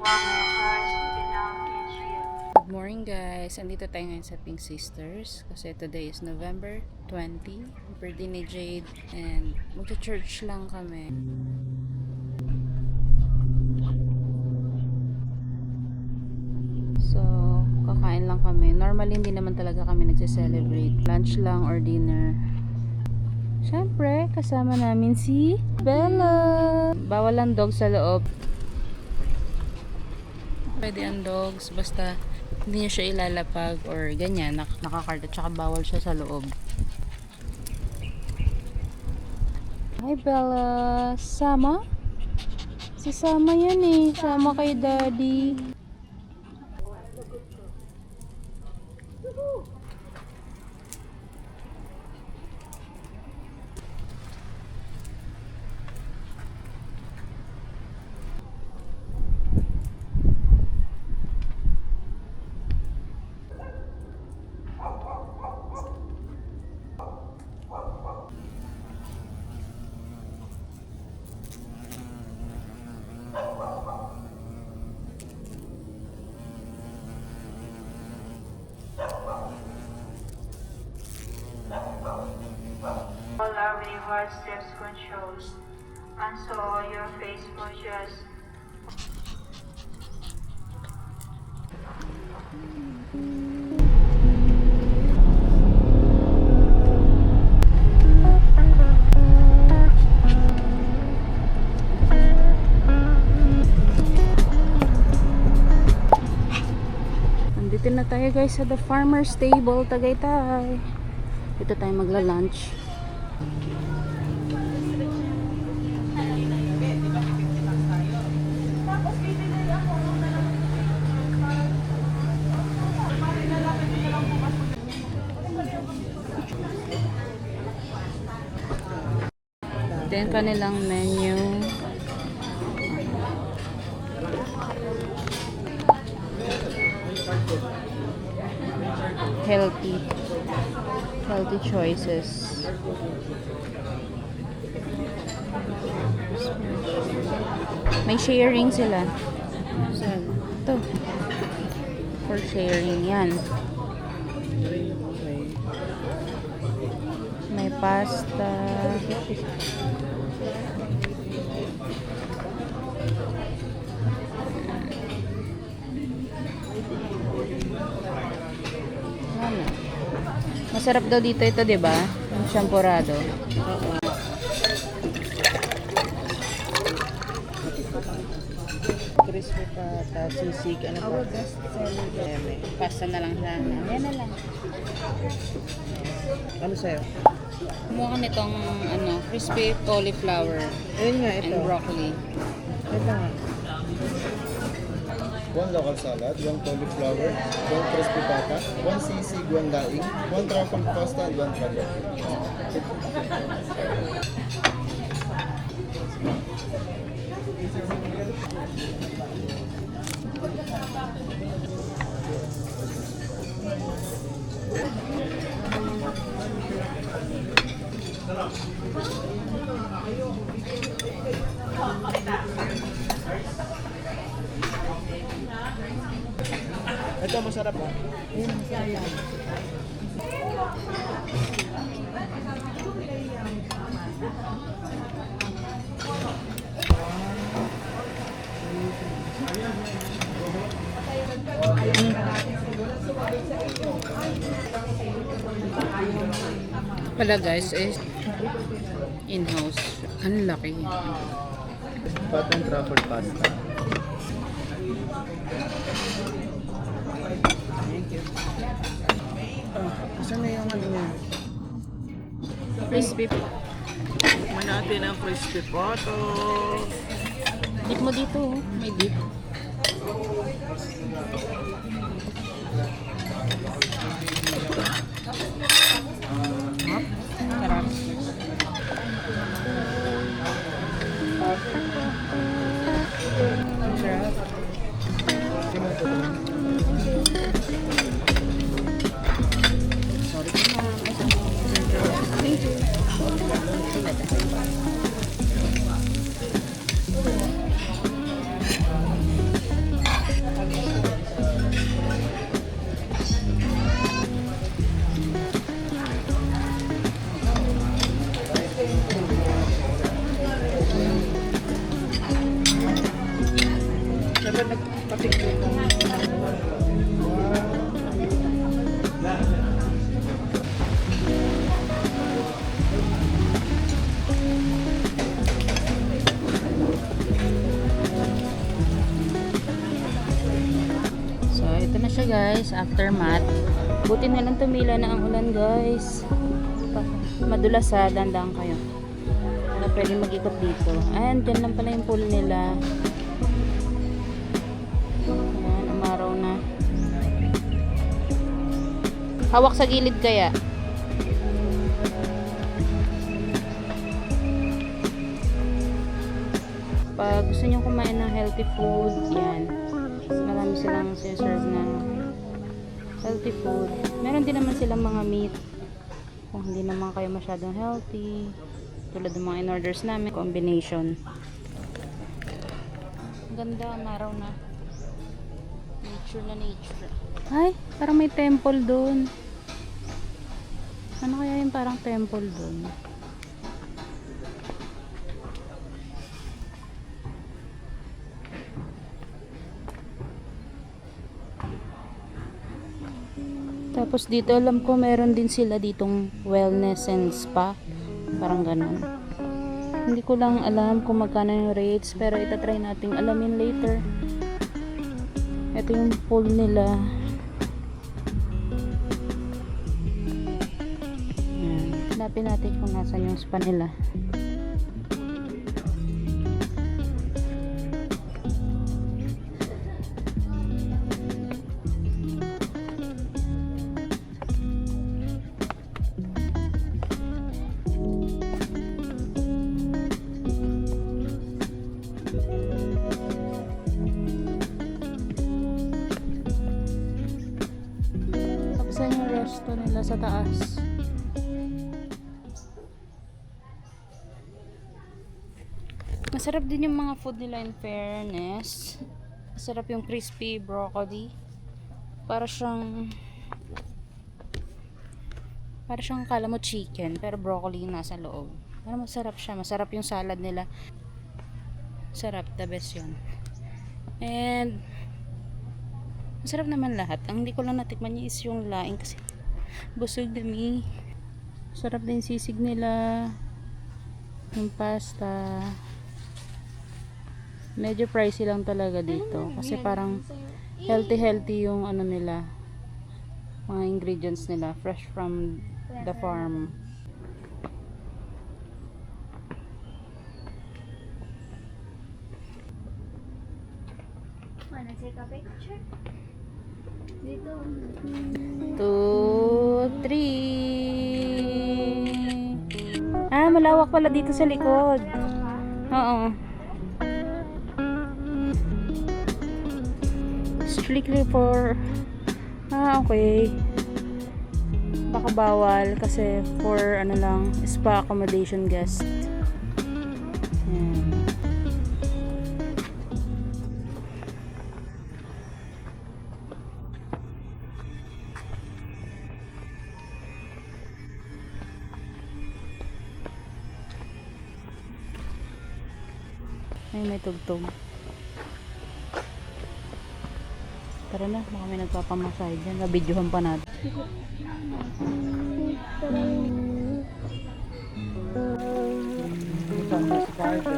Good morning guys! Andito tayo ngayon sa Pink Sisters kasi today is November 20, birthday ni Jade, and magcha-church lang kami. So, kakain lang kami. Normally hindi naman talaga kami nagse-celebrate. Lunch lang or dinner. Siyempre, kasama namin si Bella. Bawal ang dog sa loob. Pwede ang dogs, basta hindi niya siya ilalapag or ganyan, nakakarda, tsaka bawal siya sa loob. Hi Bella! Sama? Si Sama yan eh. Sama kay Daddy. All our reward steps controlled, and so your face will just Nandito na tayo guys sa The Farmer's Table, Tagaytay. Dito tayo magla-lunch. Then kanilang menu. Healthy choices. May sharing sila. Ito. For sharing yan. May pasta. Masarap daw dito ito, 'di ba? Yung champurrado. Crispy pata, sisig, ano pa? Best seller. Pasta na lang siya. Yan na lang. Ano sa'yo? Kumuha ka nitong crispy cauliflower Ayun nga, ito. and broccoli. Ito nga. One local salad, one cauliflower, one crispy pata, one sisig, one daing, one truffle pasta, and one truffle. Ito masarap ah. Ayun, masarap. Pala guys, is in-house. Ang laki. Pat and truffle pasta. Saan na yung ano niya? Crispy. Tikman natin ang crispy pata. Dip mo dito, oh. May dip. Sarap. Sarap. Papicture ko. So, ito na siya guys, aftermath. Buti na lang tumila na ang ulan guys. Madulas ha, dandang kayo. Na pwede mag-ikot dito. Ayan, dyan lang pala yung pool nila. Ayan, umaraw na. Hawak sa gilid kaya. Pag gusto nyo kumain ng healthy food, yan. Marami silang serve na healthy food. Meron din naman silang mga meat. Kung hindi naman kayo masyadong healthy. Tulad ng mga in-orders namin. Combination. Ganda, maraw na. Nature na nature. Ay, parang may temple doon. Ano kaya yung parang temple doon? Tapos dito alam ko meron din sila ditong wellness and spa. Parang ganun. Hindi ko lang alam kung magkano yung rates, pero itatry nating alamin later. Ito yung pool nila. Ayan. Hanapin natin kung nasan yung spa nila. Saan yung resto nila sa taas? Masarap din yung mga food nila in fairness. Masarap yung crispy broccoli. Para siyang kala mo chicken pero broccoli yung nasa loob. Pero masarap siya. Masarap yung salad nila. Sarap, the best yun. And masarap naman lahat. Ang hindi ko lang natikman niya is yung laing kasi busog dami. Sarap din sisig nila. Yung pasta. Medyo pricey lang talaga dito. Kasi parang healthy yung ano nila. Mga ingredients nila. Fresh from the farm. Wanna take a picture? Dito. 2, 3. Ah, malawak pala dito sa likod. Oo. Strictly for okay. Baka bawal kasi for ano lang, spa accommodation guest. Ayan. Ay, may tugtog. Tara na, baka may nagpapamasahe dyan. Nabidyohan pa natin. Isang mas party.